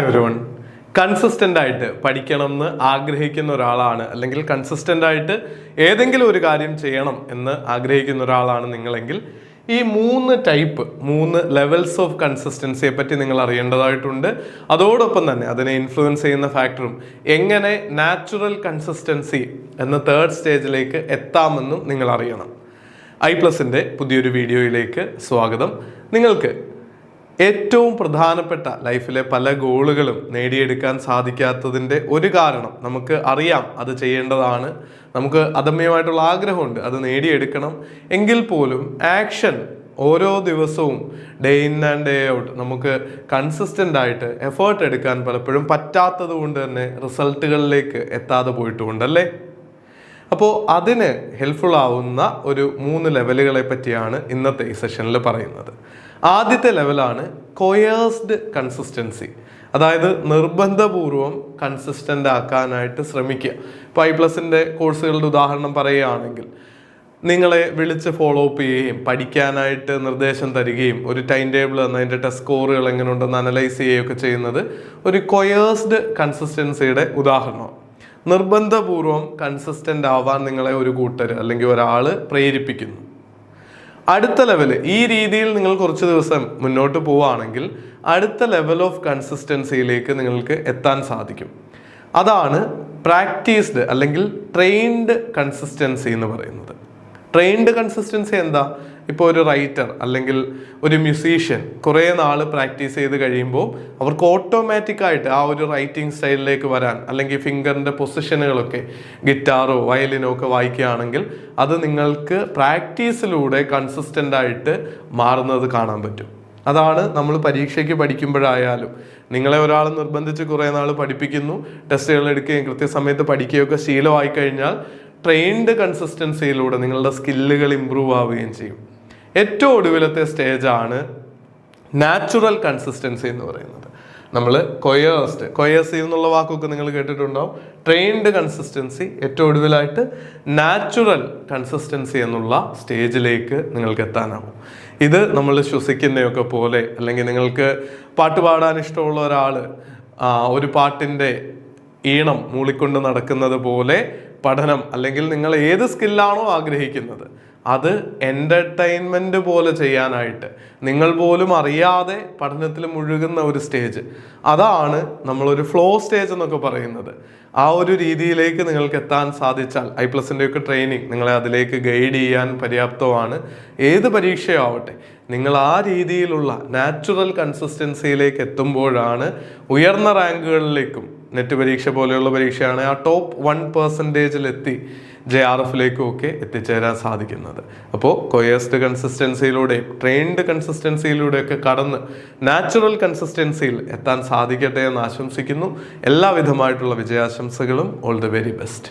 Everyone. Consistent ആയിട്ട് പഠിക്കണം എന്ന് ആഗ്രഹിക്കുന്ന ഒരാളാണ്, അല്ലെങ്കിൽ കൺസിസ്റ്റൻ്റ് ആയിട്ട് ഏതെങ്കിലും ഒരു കാര്യം ചെയ്യണം എന്ന് ആഗ്രഹിക്കുന്ന ഒരാളാണ് നിങ്ങളെങ്കിൽ ഈ മൂന്ന് ലെവൽസ് ഓഫ് കൺസിസ്റ്റൻസിയെ പറ്റി നിങ്ങൾ അറിയേണ്ടതായിട്ടുണ്ട്. അതോടൊപ്പം തന്നെ അതിനെ ഇൻഫ്ലുവൻസ് ചെയ്യുന്ന ഫാക്ടറും എങ്ങനെ നാച്ചുറൽ കൺസിസ്റ്റൻസി എന്ന തേർഡ് സ്റ്റേജിലേക്ക് എത്താമെന്നും നിങ്ങൾ അറിയണം. iPlusന്റെ പുതിയൊരു വീഡിയോയിലേക്ക് സ്വാഗതം. നിങ്ങൾക്ക് ഏറ്റവും പ്രധാനപ്പെട്ട ലൈഫിലെ പല ഗോളുകളും നേടിയെടുക്കാൻ സാധിക്കാത്തതിൻ്റെ ഒരു കാരണം നമുക്ക് അറിയാം, അത് ചെയ്യേണ്ടതാണ്, നമുക്ക് അദമ്യമായിട്ടുള്ള ആഗ്രഹമുണ്ട്, അത് നേടിയെടുക്കണം. എങ്കിൽ പോലും ആക്ഷൻ ഓരോ ദിവസവും day in and day out നമുക്ക് കൺസിസ്റ്റൻ്റ് ആയിട്ട് എഫേർട്ട് എടുക്കാൻ പലപ്പോഴും പറ്റാത്തത് കൊണ്ട് തന്നെ റിസൾട്ടുകളിലേക്ക് എത്താതെ പോയിട്ടുണ്ടല്ലേ. അപ്പോൾ അതിന് ഹെൽപ്ഫുൾ ആവുന്ന ഒരു 3 ലെവലുകളെ പറ്റിയാണ് ഇന്നത്തെ ഈ സെഷനിൽ പറയുന്നത്. ആദ്യത്തെ ലെവലാണ് കൊയേഴ്സ്ഡ് കൺസിസ്റ്റൻസി, അതായത് നിർബന്ധപൂർവം കൺസിസ്റ്റൻ്റ് ആക്കാനായിട്ട് ശ്രമിക്കുക. ഇപ്പോൾ iPlusന്റെ കോഴ്സുകളുടെ ഉദാഹരണം പറയുകയാണെങ്കിൽ, നിങ്ങളെ വിളിച്ച് ഫോളോ അപ്പ് ചെയ്യുകയും പഠിക്കാനായിട്ട് നിർദ്ദേശം തരികയും ഒരു ടൈം ടേബിൾ തന്ന് അതിൻ്റെ ടെസ്റ്റ് സ്കോറുകൾ എങ്ങനെ ഉണ്ടെന്ന് അനലൈസ് ചെയ്യുകയൊക്കെ ചെയ്യുന്നത് ഒരു കൊയേഴ്സ്ഡ് കൺസിസ്റ്റൻസിയുടെ ഉദാഹരണമാണ്. നിർബന്ധപൂർവം കൺസിസ്റ്റൻ്റ് ആവാൻ നിങ്ങളെ ഒരു കൂട്ടർ അല്ലെങ്കിൽ ഒരാൾ പ്രേരിപ്പിക്കുന്നു. അടുത്ത ലെവൽ, ഈ രീതിയിൽ നിങ്ങൾ കുറച്ച് ദിവസം മുന്നോട്ട് പോവുകയാണെങ്കിൽ അടുത്ത ലെവൽ ഓഫ് കൺസിസ്റ്റൻസിയിലേക്ക് നിങ്ങൾക്ക് എത്താൻ സാധിക്കും. അതാണ് പ്രാക്ടീസ്ഡ് അല്ലെങ്കിൽ ട്രെയിൻഡ് കൺസിസ്റ്റൻസി എന്ന് പറയുന്നത്. ട്രെയിൻഡ് കൺസിസ്റ്റൻസി എന്താ? ഇപ്പോൾ ഒരു റൈറ്റർ അല്ലെങ്കിൽ ഒരു മ്യൂസീഷ്യൻ കുറേ നാൾ പ്രാക്ടീസ് ചെയ്ത് കഴിയുമ്പോൾ അവർക്ക് ഓട്ടോമാറ്റിക്കായിട്ട് ആ ഒരു റൈറ്റിംഗ് സ്റ്റൈലിലേക്ക് വരാൻ, അല്ലെങ്കിൽ ഫിംഗറിൻ്റെ പൊസിഷനുകളൊക്കെ ഗിറ്റാറോ വയലിനോ ഒക്കെ വായിക്കുകയാണെങ്കിൽ അത് നിങ്ങൾക്ക് പ്രാക്ടീസിലൂടെ കൺസിസ്റ്റൻ്റ് ആയിട്ട് മാറുന്നത് കാണാൻ പറ്റും. അതാണ് നമ്മൾ പരീക്ഷയ്ക്ക് പഠിക്കുമ്പോഴായാലും നിങ്ങളെ ഒരാൾ നിർബന്ധിച്ച് കുറേ നാൾ പഠിപ്പിക്കുന്നു, ടെസ്റ്റുകൾ എടുക്കുകയും കൃത്യസമയത്ത് പഠിക്കുകയൊക്കെ ശീലമായി കഴിഞ്ഞാൽ ട്രെയിൻഡ് കൺസിസ്റ്റൻസിയിലൂടെ നിങ്ങളുടെ സ്കില്ലുകൾ ഇമ്പ്രൂവ് ആവുകയും ചെയ്യും. ഏറ്റവും ഒടുവിലത്തെ നാച്ചുറൽ കൺസിസ്റ്റൻസി എന്ന് പറയുന്നത്. നമ്മൾ കൊയേഴ്സ് എന്നുള്ള വാക്കൊക്കെ നിങ്ങൾ കേട്ടിട്ടുണ്ടാവും. ട്രെയിൻഡ് കൺസിസ്റ്റൻസി, ഏറ്റവും ഒടുവിലായിട്ട് നാച്ചുറൽ കൺസിസ്റ്റൻസി എന്നുള്ള സ്റ്റേജിലേക്ക് നിങ്ങൾക്ക് എത്താനാവും. ഇത് നമ്മൾ ശ്വസിക്കുന്നതൊക്കെ പോലെ, അല്ലെങ്കിൽ നിങ്ങൾക്ക് പാട്ട് പാടാൻ ഇഷ്ടമുള്ള ഒരാൾ ഒരു പാട്ടിൻ്റെ ഈണം മൂളിക്കൊണ്ട് നടക്കുന്നത് പോലെ പഠനം, അല്ലെങ്കിൽ നിങ്ങൾ ഏത് സ്കില്ലാണോ ആഗ്രഹിക്കുന്നത് അത് എൻ്റർടൈൻമെൻറ്റ് പോലെ ചെയ്യാനായിട്ട് നിങ്ങൾ പോലും അറിയാതെ പഠനത്തിൽ മുഴുകുന്ന ഒരു സ്റ്റേജ്, അതാണ് നമ്മളൊരു ഫ്ലോ സ്റ്റേജ് എന്നൊക്കെ പറയുന്നത്. ആ ഒരു രീതിയിലേക്ക് നിങ്ങൾക്ക് എത്താൻ സാധിച്ചാൽ iPlusൻ്റെ ഒക്കെ ട്രെയിനിങ് നിങ്ങളെ അതിലേക്ക് ഗൈഡ് ചെയ്യാൻ പര്യാപ്തമാണ്. ഏത് പരീക്ഷയോ ആവട്ടെ, നിങ്ങൾ ആ രീതിയിലുള്ള നാച്ചുറൽ കൺസിസ്റ്റൻസിയിലേക്ക് എത്തുമ്പോഴാണ് ഉയർന്ന റാങ്കുകളിലേക്കും, നെറ്റ് പരീക്ഷ പോലെയുള്ള പരീക്ഷയാണ് ആ ടോപ്പ് 1% JRFിലേക്കും ഒക്കെ എത്തിച്ചേരാൻ സാധിക്കുന്നത്. അപ്പോൾ കൊയേഴ്സ്ഡ് കൺസിസ്റ്റൻസിയിലൂടെയും ട്രെയിൻഡ് കൺസിസ്റ്റൻസിയിലൂടെയൊക്കെ കടന്ന് നാച്ചുറൽ കൺസിസ്റ്റൻസിയിൽ എത്താൻ സാധിക്കട്ടെ എന്ന് ആശംസിക്കുന്നു. എല്ലാവിധമായിട്ടുള്ള വിജയാശംസകളും. All the very best.